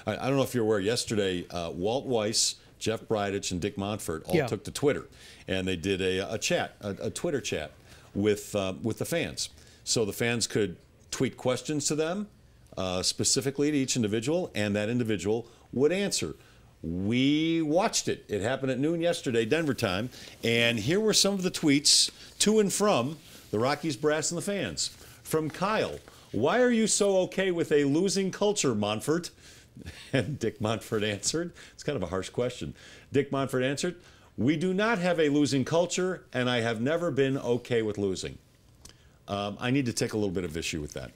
I don't know if you're aware, yesterday, Walt Weiss, Jeff Bridich, and Dick Monfort all took to Twitter, and they did a Twitter chat with the fans. So the fans could tweet questions to them, specifically to each individual, and that individual would answer. We watched it. It happened at noon yesterday, Denver time, and here were some of the tweets to and from the Rockies brass and the fans. From Kyle, "Why are you so okay with a losing culture, Monfort?" And Dick Monfort answered, it's kind of a harsh question. Dick Monfort answered, "We do not have a losing culture, and I have never been okay with losing." I need to take a little bit of issue with that.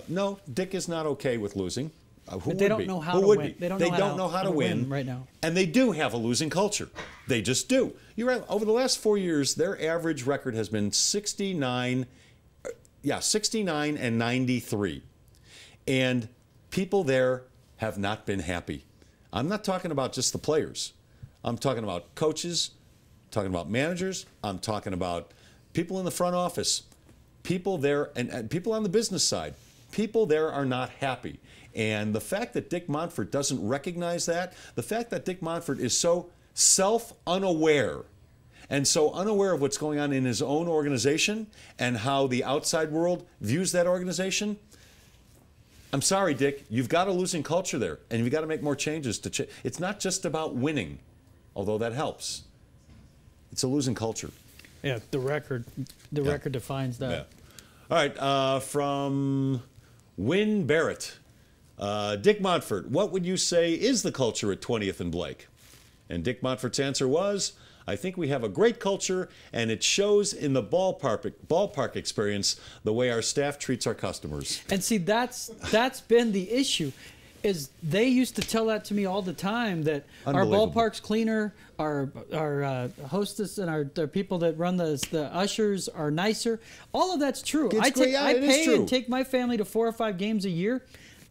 No, Dick is not okay with losing. Who they would don't be? know how Who to would win. be? They don't know how to win right now. And they do have a losing culture. They just do. You're right. Over the last 4 years, their average record has been 69 and 93. And people there have not been happy. I'm not talking about just the players. I'm talking about coaches, talking about managers. I'm talking about people in the front office, people there, and people on the business side. People there are not happy. And the fact that Dick Monfort doesn't recognize that, the fact that Dick Monfort is so self-unaware and so unaware of what's going on in his own organization and how the outside world views that organization, I'm sorry, Dick, you've got a losing culture there, and you've got to make more changes. It's not just about winning, although that helps. It's a losing culture. Yeah, the record defines that. Yeah. All right, from Win Barrett. Dick Monfort, what would you say is the culture at 20th and Blake? And Dick Monfort's answer was, "I think we have a great culture, and it shows in the ballpark experience, the way our staff treats our customers." And see, that's been the issue, is they used to tell that to me all the time, that our ballpark's cleaner, our hostess and the people that run the ushers are nicer. All of that's true. I pay and take my family to 4 or 5 games a year.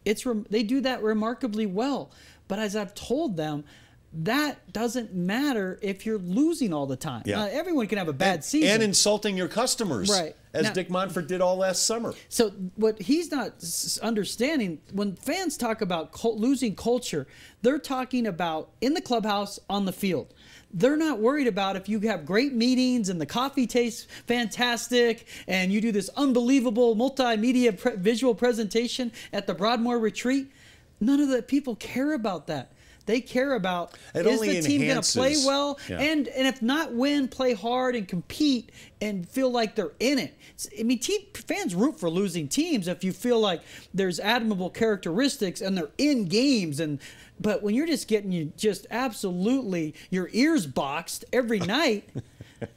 They do that remarkably well. But as I've told them, that doesn't matter if you're losing all the time. Yeah. Everyone can have a bad season. And insulting your customers, right, as Dick Monfort did all last summer. So what he's not understanding, when fans talk about losing culture, they're talking about in the clubhouse, on the field. They're not worried about if you have great meetings and the coffee tastes fantastic and you do this unbelievable multimedia visual presentation at the Broadmoor Retreat. None of the people care about that. They care about, is the team going to play well? Yeah. And if not win, play hard and compete and feel like they're in it. I mean, fans root for losing teams if you feel like there's admirable characteristics and they're in games. But when you're just getting absolutely your ears boxed every night,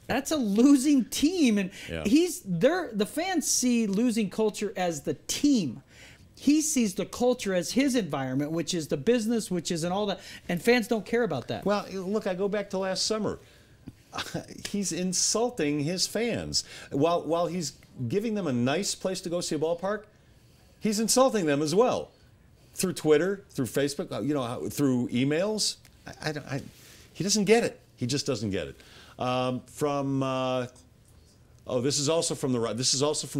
that's a losing team. And the fans see losing culture as the team. He sees the culture as his environment, which is the business, which is and all that, and fans don't care about that. Well, look, I go back to last summer. He's insulting his fans. While he's giving them a nice place to go see a ballpark, he's insulting them as well. Through Twitter, through Facebook, through emails. He doesn't get it. He just doesn't get it. This is also from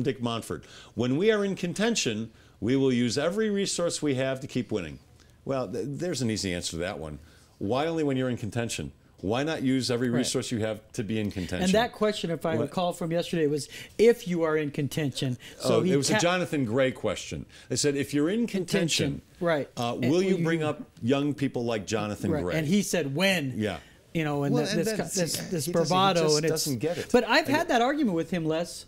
Dick Monfort. "When we are in contention, we will use every resource we have to keep winning." Well, there's an easy answer to that one. Why only when you're in contention? Why not use every resource you have to be in contention? And that question, if I recall from yesterday, was if you are in contention. So it was a Jonathan Gray question. They said, if you're in contention, will you bring up young people like Jonathan Gray? And he said, when? Yeah. This bravado. He doesn't get it. But I've had that argument with him, Les.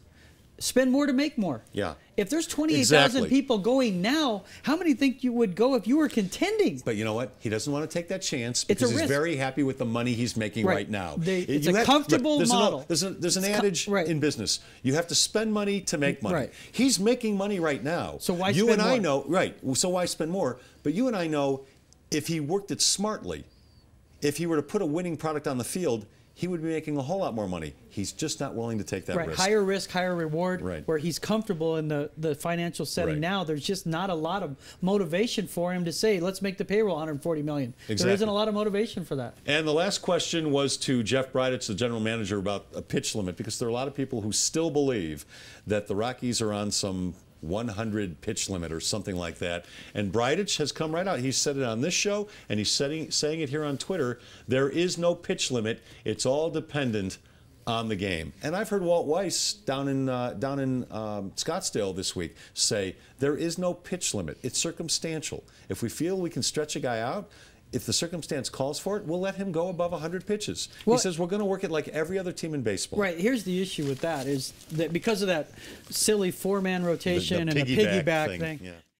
Spend more to make more. Yeah. If there's 28,000 people going now, how many think you would go if you were contending? But you know what? He doesn't want to take that chance because he's very happy with the money he's making right now. It's a comfortable model. There's an adage in business. You have to spend money to make money. Right. He's making money right now. So why spend more? You and I know, so why spend more? But you and I know if he worked it smartly, if he were to put a winning product on the field, he would be making a whole lot more money. He's just not willing to take that risk. Higher risk, higher reward, where he's comfortable in the financial setting now. There's just not a lot of motivation for him to say, let's make the payroll $140 million. Exactly. There isn't a lot of motivation for that. And the last question was to Jeff Bridich, the general manager, about a pitch limit, because there are a lot of people who still believe that the Rockies are on some 100 pitch limit or something like that. And Bridich has come right out. He said it on this show, and he's saying it here on Twitter. There is no pitch limit. It's all dependent on the game. And I've heard Walt Weiss down in Scottsdale this week say there is no pitch limit. It's circumstantial. If we feel we can stretch a guy out, if the circumstance calls for it, we'll let him go above 100 pitches. Well, he says we're going to work it like every other team in baseball. Right. Here's the issue with that is that because of that silly four-man rotation and the piggyback thing. Yeah.